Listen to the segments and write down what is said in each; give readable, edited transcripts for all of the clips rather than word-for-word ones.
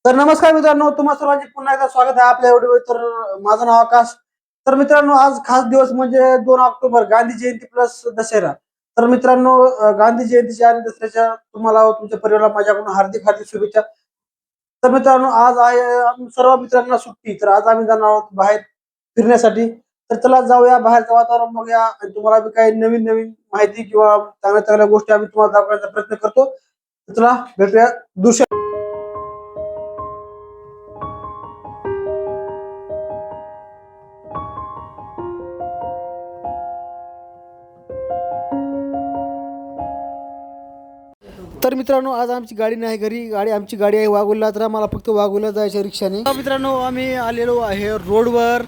तर नमस्कार मित्रांनो, तुम्हा सर्वांचे पुन्हा एकदा स्वागत आहे आपल्या व्हिडिओ. तर माझं नाव आकाश. तर मित्रांनो, आज खास दिवस म्हणजे 2 ऑक्टोबर, गांधी जयंती प्लस दसरा. तर मित्रांनो, गांधी जयंतीच्या आणि दसऱ्याच्या तुम्हाला व तुमच्या परिवाराला माझ्याकडून हार्दिक हार्दिक शुभेच्छा. तर मित्रांनो, आज आहे सर्व मित्रांना सुट्टी. तर आज आम्ही जाणार आहोत बाहेर फिरण्यासाठी. तर चला जाऊया, बाहेरचं वातावरण बघूया आणि तुम्हाला बी काही नवीन नवीन माहिती किंवा चांगल्या चांगल्या गोष्टी आम्ही तुम्हाला दाखवण्याचा प्रयत्न करतो. तर चला भेटूया दुसऱ्या. तर मित्रांनो, आज आमची गाडी नाही घरी, आमची गाडी आहे वाघोलीला. तर आम्हाला फक्त वाघोलीला जायचं रिक्षाने. मित्रांनो, आम्ही आलेलो आहे रोडवर.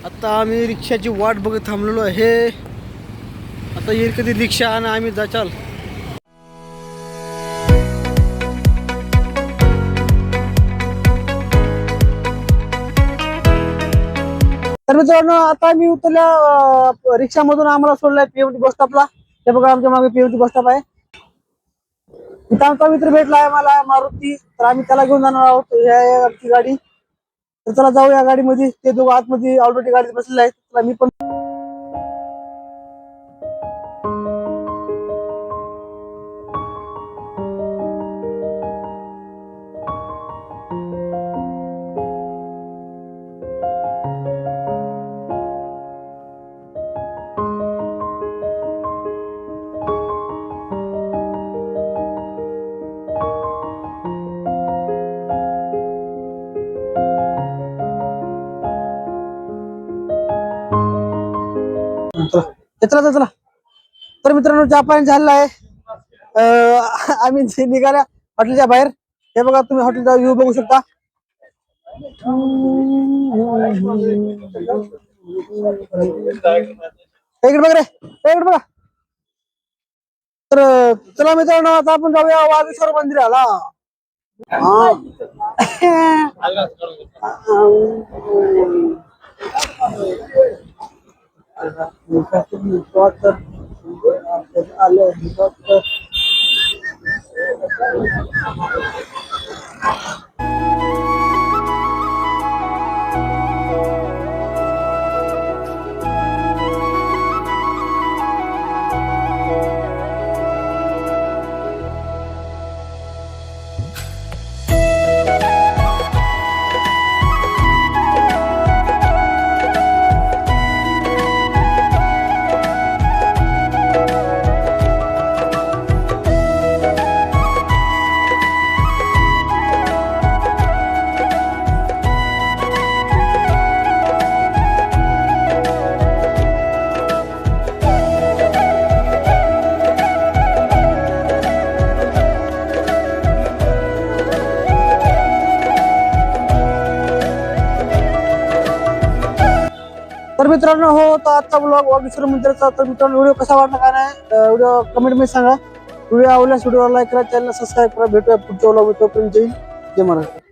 आता आम्ही रिक्षाची वाट बघत थांबलेलो आहे. आता येईल कधी रिक्षा आणि आम्ही जाचाल. तर मित्रांनो, आता मी उतरल्या रिक्षामधून. आम्हाला सोडलाय पीएमटी बस स्टॉपला. हे बघा, आमच्या मागे पीएमटी बस स्टॉप आहे. इथं आमचा मित्र भेटला आहे मला, मारुती. तर आम्ही त्याला घेऊन जाणार आहोत. ही आहे आमची गाडी. तर चला जाऊ या गाडीमध्ये. ते दोघं आतमध्ये ऑलरेडी गाडीत बसलेले आहेत. तर मी पण चला चला. तर मित्रांनो, चहा पाणी झालेला आहे. आम्ही निघाल्या हॉटेलच्या बाहेर. हे बघा, तुम्ही हॉटेलचा व्ह्यू बघू शकता. इकडे बघ रे, इकडे बघा. तर चला मित्रांनो, आता आपण जाऊया वागेश्वर मंदिराला. तर मित्रांनो, हो, तर आजचा ब्लॉग वागेश्वर मंदिराचा. तर मित्रांनो, व्हिडिओ कसा वाटला काय नाही, व्हिडिओ कमेंट मध्ये सांगा. व्हिडिओ आवडल्यास व्हिडिओला लाईक करा, चॅनल सबस्क्राईब करा. भेटूया पुढच्या ब्लॉग. तोपर्यंत जय हिंद, जय महाराष्ट्र.